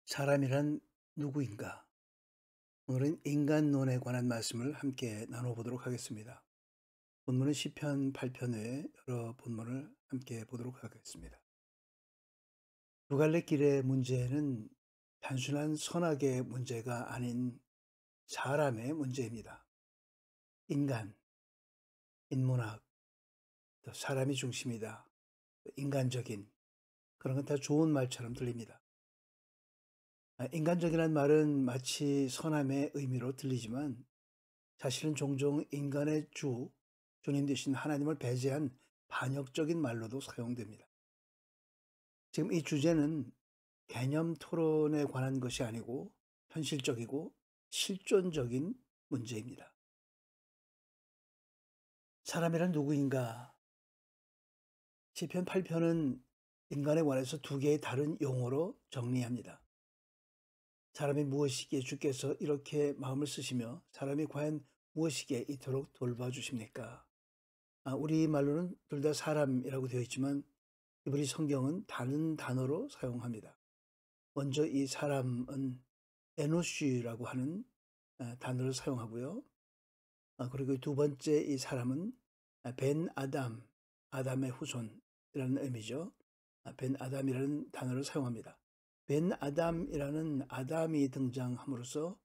사람이란 누구인가? 오늘은 인간론에 관한 말씀을 함께 나눠보도록 하겠습니다. 본문은 시편 8편 외에 여러 본문을 함께 보도록 하겠습니다. 두 갈래 길의 문제는 단순한 선악의 문제가 아닌 사람의 문제입니다. 인간, 인문학, 또 사람이 중심이다. 인간적인 그런 건 다 좋은 말처럼 들립니다. 인간적이라는 말은 마치 선함의 의미로 들리지만 사실은 종종 인간의 주님 되신 하나님을 배제한 반역적인 말로도 사용됩니다. 지금 이 주제는 개념 토론에 관한 것이 아니고 현실적이고 실존적인 문제입니다. 사람이란 누구인가? 시편 8편은 인간에 관해서 두 개의 다른 용어로 정리합니다. 사람이 무엇이기에 주께서 이렇게 마음을 쓰시며 사람이 과연 무엇이기에 이토록 돌봐주십니까? 우리말로는 둘 다 사람이라고 되어 있지만 히브리 성경은 다른 단어로 사용합니다. 먼저 이 사람은 에노쉬라고 하는 단어를 사용하고요. 그리고 두 번째 이 사람은 벤 아담, 아담의 후손이라는 의미죠. 벤 아담이라는 단어를 사용합니다. 벤 아담이라는 아담이 등장함으로써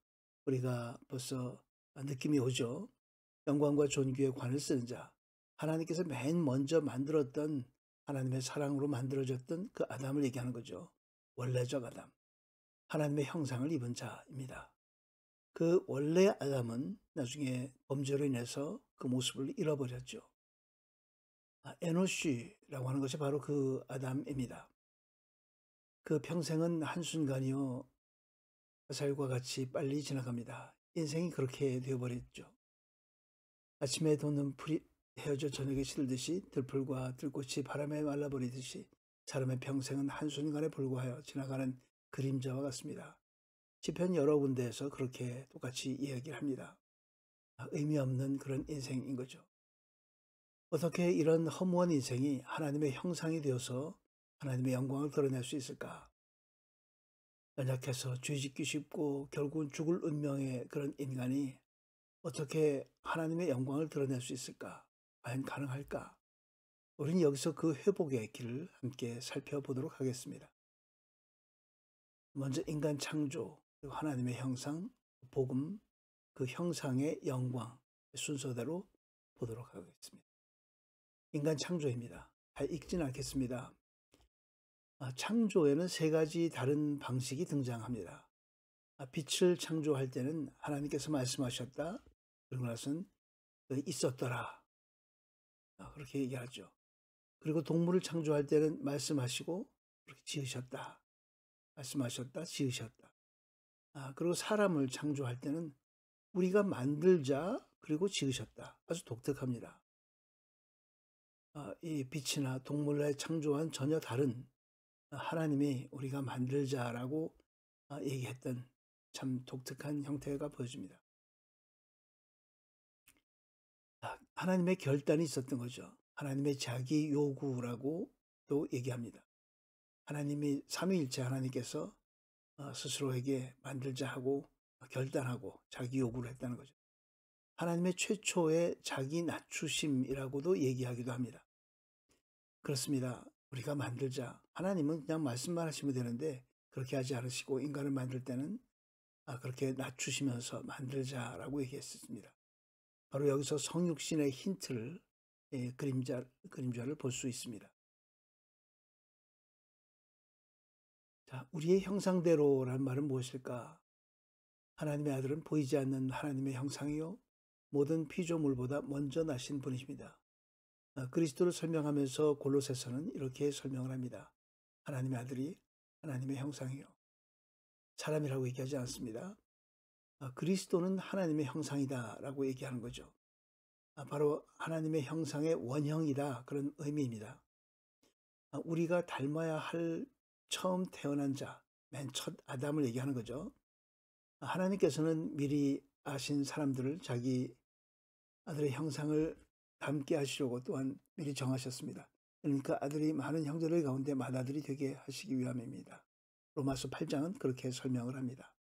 우리가 벌써 느낌이 오죠. 영광과 존귀에 관을 쓰는 자, 하나님께서 맨 먼저 만들었던 하나님의 사랑으로 만들어졌던 그 아담을 얘기하는 거죠. 원래적 아담, 하나님의 형상을 입은 자입니다. 그 원래 아담은 나중에 범죄로 인해서 그 모습을 잃어버렸죠. 에노시라고 하는 것이 바로 그 아담입니다. 그 평생은 한순간이요 화살과 같이 빨리 지나갑니다. 인생이 그렇게 되어버렸죠. 아침에 돋는 풀이 헤어져 저녁에 시들듯이 들풀과 들꽃이 바람에 말라버리듯이 사람의 평생은 한순간에 불과하여 지나가는 그림자와 같습니다. 시편 여러 군데에서 그렇게 똑같이 이야기를 합니다. 의미 없는 그런 인생인 거죠. 어떻게 이런 허무한 인생이 하나님의 형상이 되어서 하나님의 영광을 드러낼 수 있을까? 연약해서 죄짓기 쉽고 결국은 죽을 운명의 그런 인간이 어떻게 하나님의 영광을 드러낼 수 있을까? 과연 가능할까? 우리는 여기서 그 회복의 길을 함께 살펴보도록 하겠습니다. 먼저 인간 창조, 그리고 하나님의 형상, 복음, 그 형상의 영광 순서대로 보도록 하겠습니다. 인간 창조입니다. 잘 읽지는 않겠습니다. 창조에는 세 가지 다른 방식이 등장합니다. 빛을 창조할 때는 하나님께서 말씀하셨다. 그러고 나서는 있었더라. 그렇게 얘기하죠. 그리고 동물을 창조할 때는 말씀하시고 그렇게 지으셨다. 말씀하셨다. 지으셨다. 그리고 사람을 창조할 때는 우리가 만들자 그리고 지으셨다. 아주 독특합니다. 이 빛이나 동물의 창조와는 전혀 다른 하나님이 우리가 만들자라고 얘기했던 참 독특한 형태가 보여집니다. 하나님의 결단이 있었던 거죠. 하나님의 자기 요구라고 또 얘기합니다. 하나님이 삼위일체 하나님께서 스스로에게 만들자 하고 결단하고 자기 요구를 했다는 거죠. 하나님의 최초의 자기 낮추심이라고도 얘기하기도 합니다. 그렇습니다. 우리가 만들자. 하나님은 그냥 말씀만 하시면 되는데 그렇게 하지 않으시고 인간을 만들 때는 그렇게 낮추시면서 만들자라고 얘기했습니다. 바로 여기서 성육신의 힌트를 그림자를 볼 수 있습니다. 자, 우리의 형상대로라는 말은 무엇일까? 하나님의 아들은 보이지 않는 하나님의 형상이요 모든 피조물보다 먼저 나신 분이십니다. 그리스도를 설명하면서 골로새서는 이렇게 설명을 합니다. 하나님의 아들이 하나님의 형상이요. 사람이라고 얘기하지 않습니다. 그리스도는 하나님의 형상이다라고 얘기하는 거죠. 바로 하나님의 형상의 원형이다 그런 의미입니다. 우리가 닮아야 할 처음 태어난 자, 맨 첫 아담을 얘기하는 거죠. 하나님께서는 미리 아신 사람들을 자기 아들의 형상을 닮게 하시려고 또한 미리 정하셨습니다. 그러니까 아들이 많은 형제들 가운데 맏아들이 되게 하시기 위함입니다. 로마서 8장은 그렇게 설명을 합니다.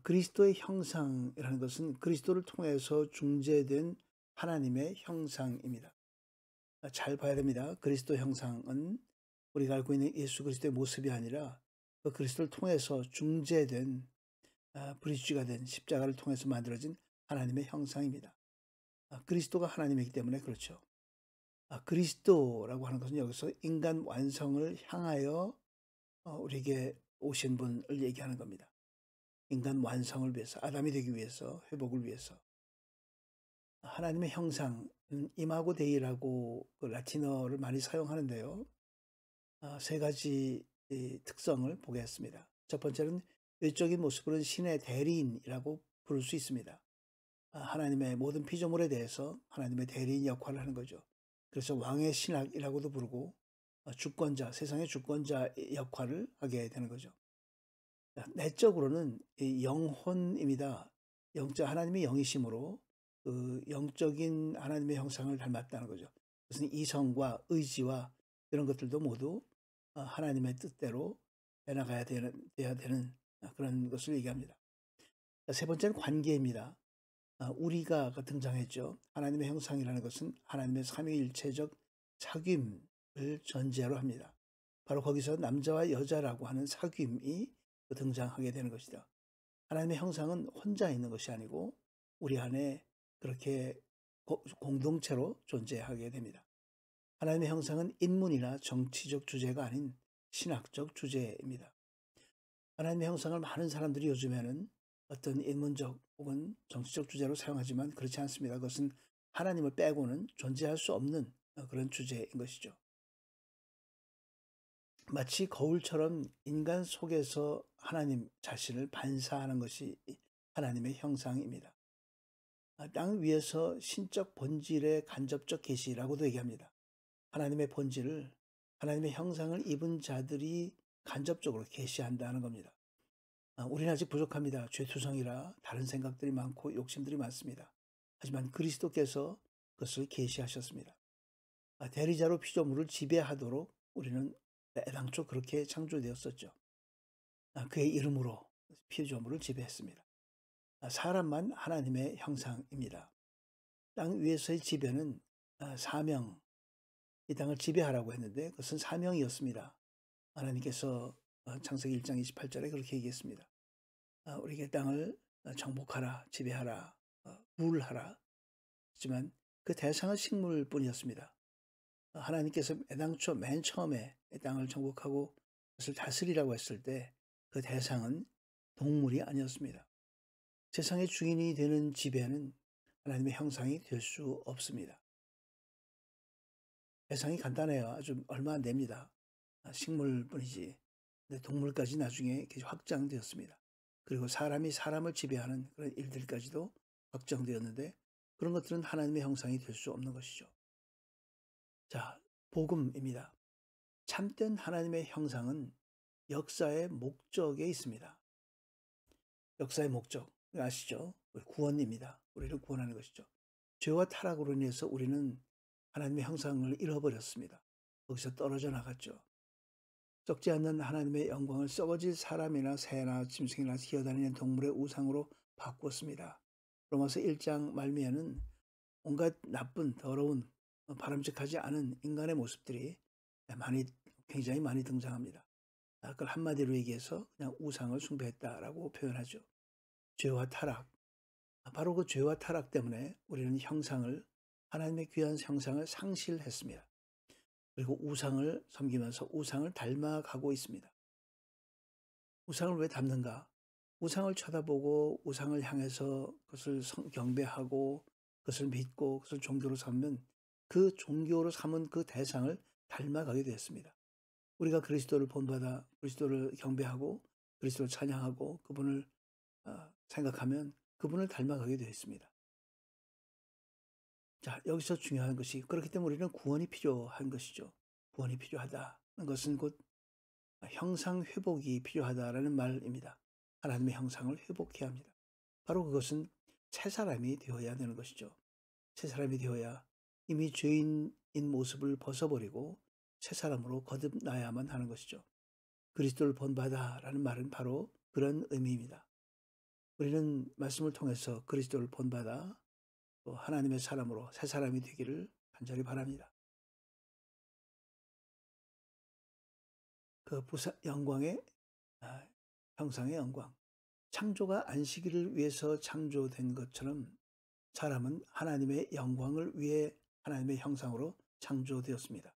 그리스도의 형상이라는 것은 그리스도를 통해서 중재된 하나님의 형상입니다. 잘 봐야 됩니다. 그리스도 형상은 우리가 알고 있는 예수 그리스도의 모습이 아니라 그 그리스도를 통해서 중재된 브리지가 된 십자가를 통해서 만들어진 하나님의 형상입니다. 그리스도가 하나님이기 때문에 그렇죠. 그리스도라고 하는 것은 여기서 인간 완성을 향하여 우리에게 오신 분을 얘기하는 겁니다. 인간 완성을 위해서, 아담이 되기 위해서, 회복을 위해서. 하나님의 형상, 이마고 데이라고 그 라틴어를 많이 사용하는데요. 세 가지 특성을 보겠습니다. 첫 번째는 외적인 모습으로는 신의 대리인이라고 부를 수 있습니다. 하나님의 모든 피조물에 대해서 하나님의 대리인 역할을 하는 거죠. 그래서 왕의 신학이라고도 부르고 주권자, 세상의 주권자 역할을 하게 되는 거죠. 내적으로는 이 영혼입니다. 하나님의 영이심으로 그 영적인 하나님의 형상을 닮았다는 거죠. 그것은 이성과 의지와 이런 것들도 모두 하나님의 뜻대로 돼야 되는 그런 것을 얘기합니다. 세 번째는 관계입니다. 우리가 등장했죠. 하나님의 형상이라는 것은 하나님의 삼위일체적 사귐을 전제로 합니다. 바로 거기서 남자와 여자라고 하는 사귐이 등장하게 되는 것이다. 하나님의 형상은 혼자 있는 것이 아니고 우리 안에 그렇게 공동체로 존재하게 됩니다. 하나님의 형상은 인문이나 정치적 주제가 아닌 신학적 주제입니다. 하나님의 형상을 많은 사람들이 요즘에는 어떤 인문적 혹은 정치적 주제로 사용하지만 그렇지 않습니다. 그것은 하나님을 빼고는 존재할 수 없는 그런 주제인 것이죠. 마치 거울처럼 인간 속에서 하나님 자신을 반사하는 것이 하나님의 형상입니다. 땅 위에서 신적 본질의 간접적 계시라고도 얘기합니다. 하나님의 본질을, 하나님의 형상을 입은 자들이 간접적으로 계시한다는 겁니다. 우리는 아직 부족합니다. 죄투성이라 다른 생각들이 많고 욕심들이 많습니다. 하지만 그리스도께서 그것을 계시하셨습니다. 대리자로 피조물을 지배하도록 우리는 애당초 그렇게 창조되었었죠. 그의 이름으로 피조물을 지배했습니다. 사람만 하나님의 형상입니다. 땅 위에서의 지배는 사명, 이 땅을 지배하라고 했는데 그것은 사명이었습니다. 하나님께서 창세기 1장 28절에 그렇게 얘기했습니다. 우리에게 땅을 정복하라, 지배하라, 부을하라. 하지만 그 대상은 식물뿐이었습니다. 하나님께서 애당초 맨 처음에 땅을 정복하고 그것을 다스리라고 했을 때 그 대상은 동물이 아니었습니다. 세상의 주인이 되는 지배는 하나님의 형상이 될 수 없습니다. 대상이 간단해요. 아주 얼마 안 됩니다. 식물뿐이지. 근데 동물까지 나중에 확장되었습니다. 그리고 사람이 사람을 지배하는 그런 일들까지도 확정되었는데 그런 것들은 하나님의 형상이 될 수 없는 것이죠. 자, 복음입니다. 참된 하나님의 형상은 역사의 목적에 있습니다. 역사의 목적 아시죠? 구원입니다. 우리를 구원하는 것이죠. 죄와 타락으로 인해서 우리는 하나님의 형상을 잃어버렸습니다. 거기서 떨어져 나갔죠. 썩지 않는 하나님의 영광을 썩어질 사람이나 새나 짐승이나 기어다니는 동물의 우상으로 바꾸었습니다. 로마서 1장 말미에는 온갖 나쁜 더러운 바람직하지 않은 인간의 모습들이 굉장히 많이 등장합니다. 그걸 한마디로 얘기해서 그냥 우상을 숭배했다라고 표현하죠. 죄와 타락, 바로 그 죄와 타락 때문에 우리는 하나님의 귀한 형상을 상실했습니다. 그리고 우상을 섬기면서 우상을 닮아가고 있습니다. 우상을 왜 닮는가? 우상을 쳐다보고 우상을 향해서 그것을 경배하고 그것을 믿고 그것을 종교로 삼으면 그 종교로 삼은 그 대상을 닮아가게 되었습니다. 우리가 그리스도를 본받아 그리스도를 경배하고 그리스도를 찬양하고 그분을 생각하면 그분을 닮아가게 되어 있습니다. 자, 여기서 중요한 것이 그렇기 때문에 우리는 구원이 필요한 것이죠. 구원이 필요하다는 것은 곧 형상 회복이 필요하다라는 말입니다. 하나님의 형상을 회복해야 합니다. 바로 그것은 새 사람이 되어야 되는 것이죠. 새 사람이 되어야 이미 죄인인 모습을 벗어버리고 새 사람으로 거듭나야만 하는 것이죠. 그리스도를 본받아라는 말은 바로 그런 의미입니다. 우리는 말씀을 통해서 그리스도를 본받아 또 하나님의 사람으로 새 사람이 되기를 간절히 바랍니다. 그 부사 영광의 형상의 영광. 창조가 안식일을 위해서 창조된 것처럼 사람은 하나님의 영광을 위해 하나님의 형상으로 창조되었습니다.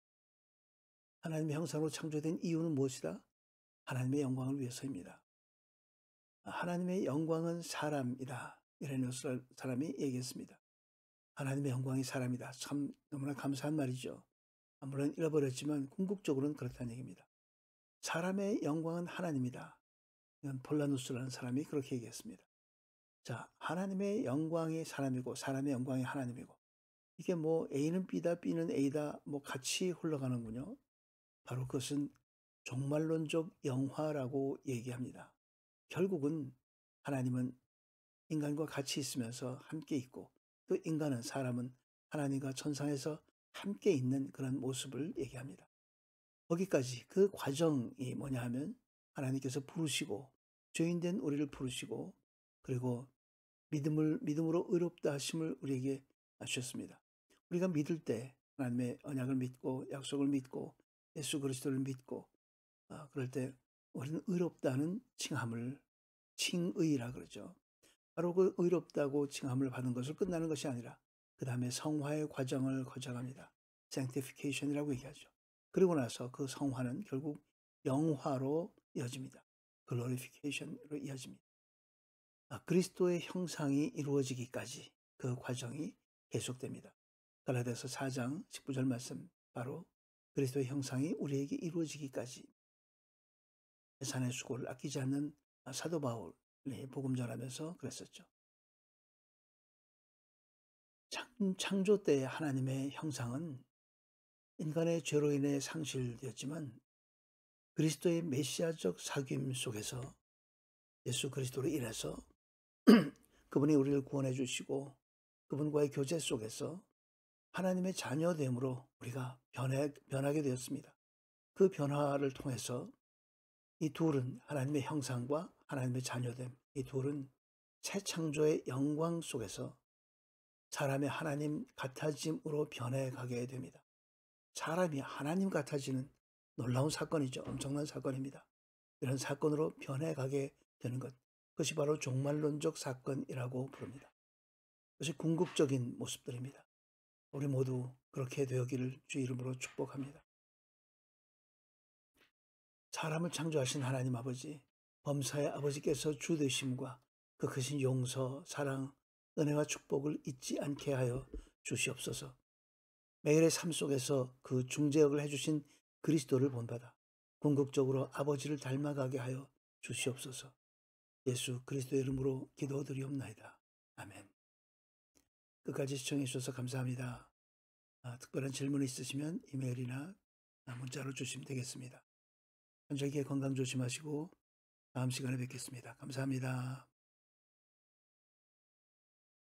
하나님의 형상으로 창조된 이유는 무엇이다? 하나님의 영광을 위해서입니다. 하나님의 영광은 사람이다. 이레네우스 사람이 얘기했습니다. 하나님의 영광이 사람이다. 참 너무나 감사한 말이죠. 물론 잃어버렸지만 궁극적으로는 그렇다는 얘기입니다. 사람의 영광은 하나님이다. 이건 폴라누스라는 사람이 그렇게 얘기했습니다. 자, 하나님의 영광이 사람이고 사람의 영광이 하나님이고 이게 뭐 A는 B다, B는 A다 뭐 같이 흘러가는군요. 바로 그것은 종말론적 영화라고 얘기합니다. 결국은 하나님은 인간과 같이 있으면서 함께 있고 또 인간은 사람은 하나님과 천상에서 함께 있는 그런 모습을 얘기합니다. 거기까지 그 과정이 뭐냐 하면 하나님께서 부르시고 죄인된 우리를 부르시고 그리고 믿음으로 의롭다 하심을 우리에게 주셨습니다. 우리가 믿을 때 하나님의 언약을 믿고 약속을 믿고 예수 그리스도를 믿고 그럴 때 우리는 의롭다는 칭함을 칭의라 그러죠. 바로 그 의롭다고 칭함을 받은 것을 끝나는 것이 아니라 그 다음에 성화의 과정을 거쳐갑니다. sanctification이라고 얘기하죠. 그리고 나서 그 성화는 결국 영화로 이어집니다. glorification으로 이어집니다. 그리스도의 형상이 이루어지기까지 그 과정이 계속됩니다. 갈라디아서 4장 19절 말씀 바로 그리스도의 형상이 우리에게 이루어지기까지 재산의 수고를 아끼지 않는 사도 바울이 복음 전하면서 그랬었죠. 창조 때의 하나님의 형상은 인간의 죄로 인해 상실되었지만 그리스도의 메시아적 사귐 속에서 예수 그리스도로 인해서 그분이 우리를 구원해 주시고 그분과의 교제 속에서 하나님의 자녀됨으로 우리가 변하게 되었습니다. 그 변화를 통해서 이 둘은 하나님의 형상과 하나님의 자녀됨, 이 둘은 새 창조의 영광 속에서 사람의 하나님 같아짐으로 변해가게 됩니다. 사람이 하나님 같아지는 놀라운 사건이죠. 엄청난 사건입니다. 이런 사건으로 변해가게 되는 것, 그것이 바로 종말론적 사건이라고 부릅니다. 그것이 궁극적인 모습들입니다. 우리 모두 그렇게 되었기를 주 이름으로 축복합니다. 사람을 창조하신 하나님 아버지, 범사의 아버지께서 주 되심과 그 크신 용서, 사랑, 은혜와 축복을 잊지 않게 하여 주시옵소서. 매일의 삶 속에서 그 중재역을 해주신 그리스도를 본받아 궁극적으로 아버지를 닮아가게 하여 주시옵소서. 예수 그리스도의 이름으로 기도드리옵나이다. 아멘. 끝까지 시청해 주셔서 감사합니다. 특별한 질문 있으시면 이메일이나 문자로 주시면 되겠습니다. 현절기에 건강 조심하시고 다음 시간에 뵙겠습니다. 감사합니다.